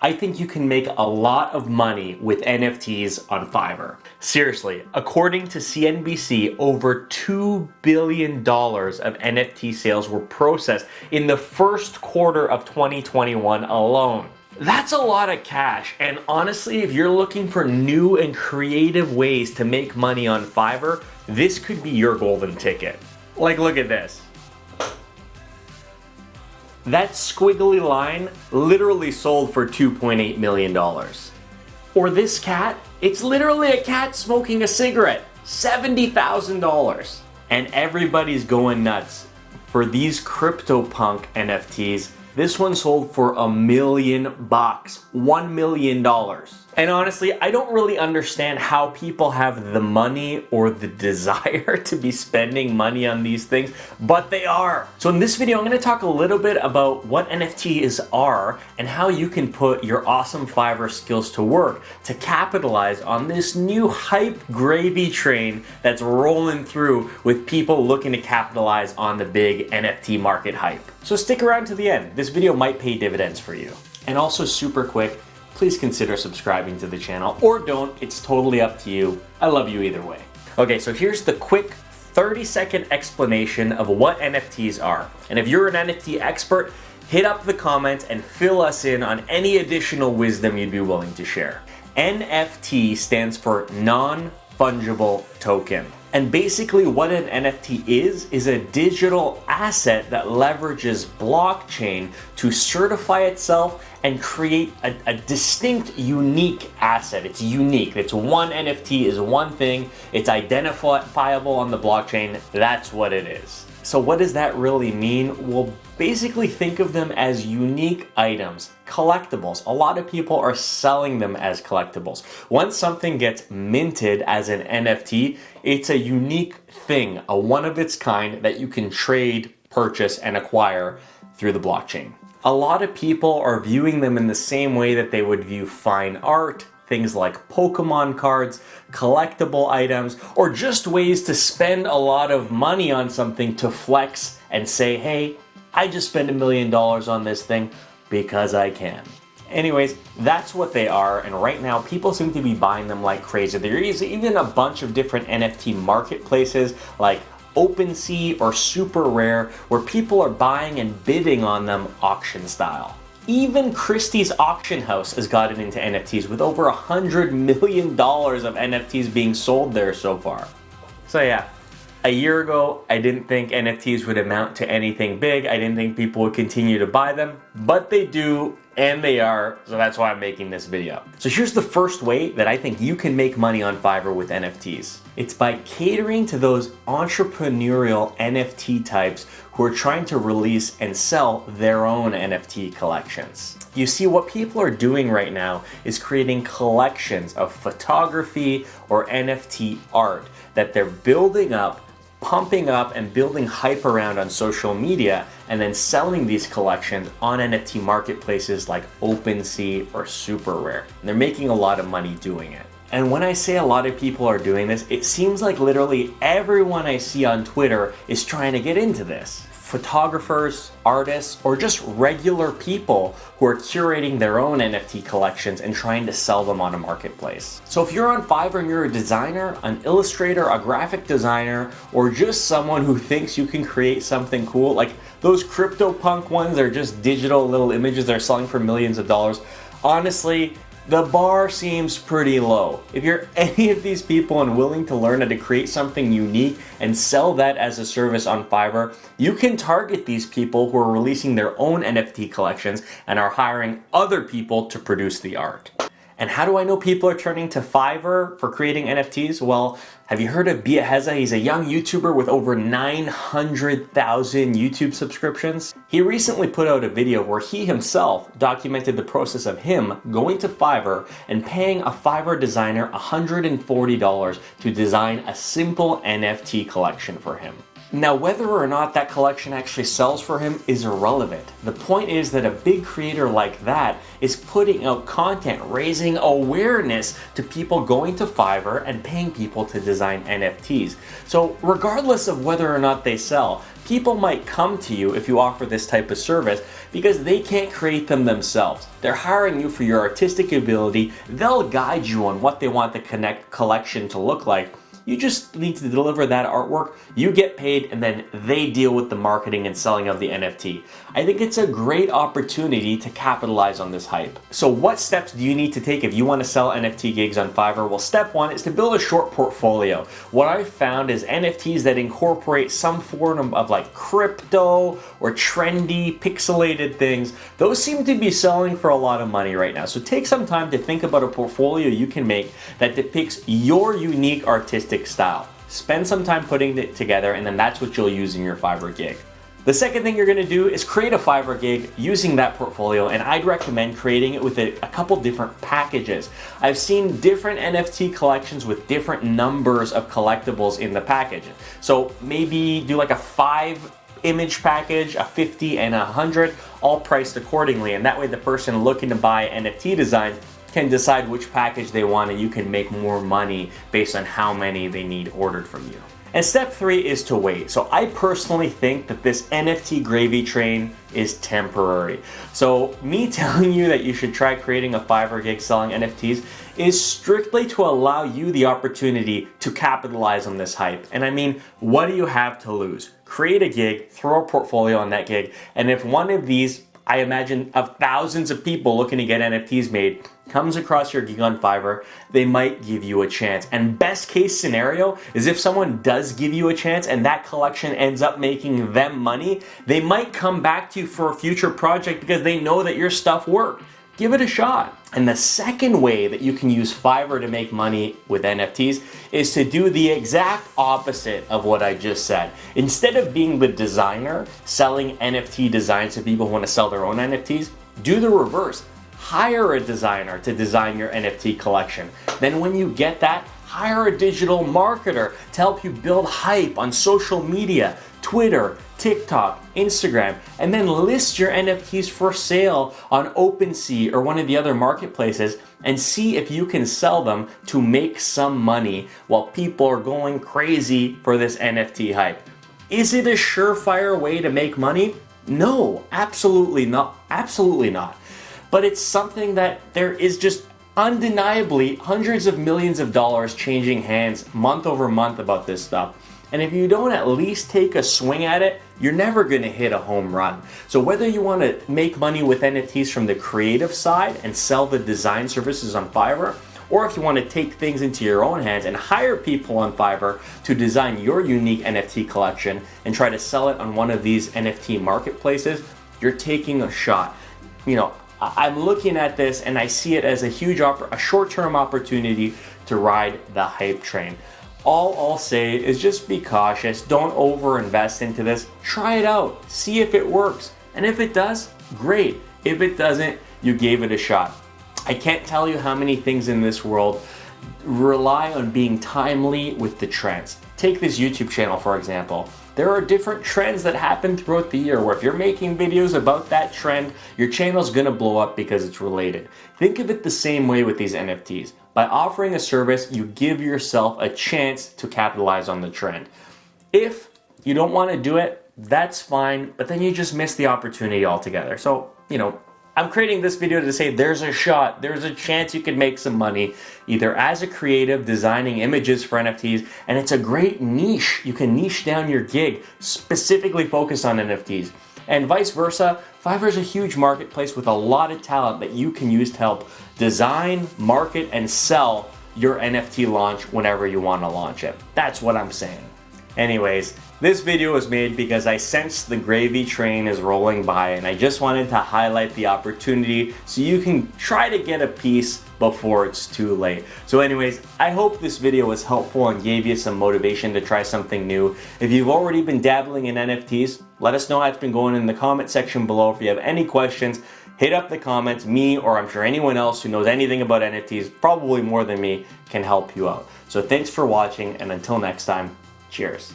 I think you can make a lot of money with NFTs on Fiverr. Seriously, according to CNBC, over $2 billion of NFT sales were processed in the first quarter of 2021 alone. That's a lot of cash, and honestly, if you're looking for new and creative ways to make money on Fiverr, this could be your golden ticket. Like, look at this. That squiggly line literally sold for $2.8 million. Or this cat, it's literally a cat smoking a cigarette, $70,000. And everybody's going nuts for these CryptoPunk NFTs. This one sold for $1 million, $1 million. And honestly, I don't really understand how people have the money or the desire to be spending money on these things, but they are. So in this video, I'm going to talk a little bit about what NFTs are and how you can put your awesome Fiverr skills to work to capitalize on this new hype gravy train that's rolling through with people looking to capitalize on the big NFT market hype. So stick around to the end. This video might pay dividends for you. And also super quick, please consider subscribing to the channel, or don't, it's totally up to you. I love you either way. Okay, so here's the quick 30-second explanation of what NFTs are. And if you're an NFT expert, hit up the comments and fill us in on any additional wisdom you'd be willing to share. NFT stands for non-fungible token. And basically what an NFT is a digital asset that leverages blockchain to certify itself and create a distinct, unique asset. It's unique. It's one NFT is one thing. It's identifiable on the blockchain. That's what it is. So what does that really mean? Well, basically think of them as unique items, collectibles. A lot of people are selling them as collectibles. Once something gets minted as an NFT, it's a unique thing, a one of its kind that you can trade, purchase, and acquire through the blockchain. A lot of people are viewing them in the same way that they would view fine art, things like Pokemon cards, collectible items, or just ways to spend a lot of money on something to flex and say, hey, I just spent $1 million on this thing because I can. Anyways, that's what they are, and right now people seem to be buying them like crazy. There is even a bunch of different NFT marketplaces like OpenSea or SuperRare where people are buying and bidding on them auction style. Even Christie's auction house has gotten into NFTs with over $100 million of NFTs being sold there so far. So yeah, a year ago, I didn't think NFTs would amount to anything big. I didn't think people would continue to buy them, but they do, and they are, so that's why I'm making this video. So here's the first way that I think you can make money on Fiverr with NFTs. It's by catering to those entrepreneurial NFT types who are trying to release and sell their own NFT collections. You see, what people are doing right now is creating collections of photography or NFT art that they're building up, pumping up, and building hype around on social media, and then selling these collections on NFT marketplaces like OpenSea or SuperRare. And they're making a lot of money doing it. And when I say a lot of people are doing this, it seems like literally everyone I see on Twitter is trying to get into this. Photographers, artists, or just regular people who are curating their own NFT collections and trying to sell them on a marketplace. So if you're on Fiverr and you're a designer, an illustrator, a graphic designer, or just someone who thinks you can create something cool, like those CryptoPunk ones, they're just digital little images they're selling for millions of dollars. Honestly, the bar seems pretty low. If you're any of these people and willing to learn how to create something unique and sell that as a service on Fiverr, you can target these people who are releasing their own NFT collections and are hiring other people to produce the art. And how do I know people are turning to Fiverr for creating NFTs? Well, have you heard of Biaheza? He's a young YouTuber with over 900,000 YouTube subscriptions. He recently put out a video where he himself documented the process of him going to Fiverr and paying a Fiverr designer $140 to design a simple NFT collection for him. Now, whether or not that collection actually sells for him is irrelevant. The point is that a big creator like that is putting out content, raising awareness to people going to Fiverr and paying people to design NFTs. So regardless of whether or not they sell, people might come to you if you offer this type of service because they can't create them themselves. They're hiring you for your artistic ability. They'll guide you on what they want the collection to look like. You just need to deliver that artwork, you get paid, and then they deal with the marketing and selling of the NFT. I think it's a great opportunity to capitalize on this hype. So what steps do you need to take if you want to sell NFT gigs on Fiverr? Well, step one is to build a short portfolio. What I've found is NFTs that incorporate some form of like crypto or trendy pixelated things, those seem to be selling for a lot of money right now. So take some time to think about a portfolio you can make that depicts your unique artistic style. Spend some time putting it together, and then that's what you'll use in your Fiverr gig. The second thing you're going to do is create a Fiverr gig using that portfolio, and I'd recommend creating it with a couple different packages. I've seen different NFT collections with different numbers of collectibles in the package. So maybe do like a 5-image package, a 50 and a 100, all priced accordingly, and that way the person looking to buy NFT designs can decide which package they want, and you can make more money based on how many they need ordered from you. And step 3 is to wait. So I personally think that this NFT gravy train is temporary. So me telling you that you should try creating a Fiverr gig selling NFTs is strictly to allow you the opportunity to capitalize on this hype. And I mean, what do you have to lose? Create a gig, throw a portfolio on that gig, and if one of these, I imagine, of thousands of people looking to get NFTs made, comes across your gig on Fiverr, they might give you a chance. And best case scenario is if someone does give you a chance and that collection ends up making them money, they might come back to you for a future project because they know that your stuff worked. Give it a shot. And the second way that you can use Fiverr to make money with NFTs is to do the exact opposite of what I just said. Instead of being the designer selling NFT designs to people who want to sell their own NFTs, do the reverse. Hire a designer to design your NFT collection. Then when you get that, hire a digital marketer to help you build hype on social media, Twitter, TikTok, Instagram, and then list your NFTs for sale on OpenSea or one of the other marketplaces and see if you can sell them to make some money while people are going crazy for this NFT hype. Is it a surefire way to make money? No, absolutely not. Absolutely not. But it's something that there is just undeniably hundreds of millions of dollars changing hands month over month about this stuff. And if you don't at least take a swing at it, you're never going to hit a home run. So whether you want to make money with NFTs from the creative side and sell the design services on Fiverr, or if you want to take things into your own hands and hire people on Fiverr to design your unique NFT collection and try to sell it on one of these NFT marketplaces, you're taking a shot. You know, I'm looking at this and I see it as a huge a short-term opportunity to ride the hype train. All I'll say is just be cautious. Don't over-invest into this. Try it out. See if it works. And if it does, great. If it doesn't, you gave it a shot. I can't tell you how many things in this world rely on being timely with the trends. Take this YouTube channel, for example. There are different trends that happen throughout the year where if you're making videos about that trend, your channel's gonna blow up because it's related. Think of it the same way with these NFTs. By offering a service, you give yourself a chance to capitalize on the trend. If you don't want to do it, that's fine, but then you just miss the opportunity altogether. So, you know, I'm creating this video to say there's a shot, there's a chance you can make some money, either as a creative designing images for NFTs, and it's a great niche. You can niche down your gig, specifically focus on NFTs. And vice versa, Fiverr is a huge marketplace with a lot of talent that you can use to help design, market, and sell your NFT launch whenever you want to launch it. That's what I'm saying. Anyways, this video was made because I sensed the gravy train is rolling by and I just wanted to highlight the opportunity so you can try to get a piece before it's too late. So anyways, I hope this video was helpful and gave you some motivation to try something new. If you've already been dabbling in NFTs, let us know how it's been going in the comment section below. If you have any questions, hit up the comments. Me, or I'm sure anyone else who knows anything about NFTs, probably more than me, can help you out. So thanks for watching, and until next time, cheers.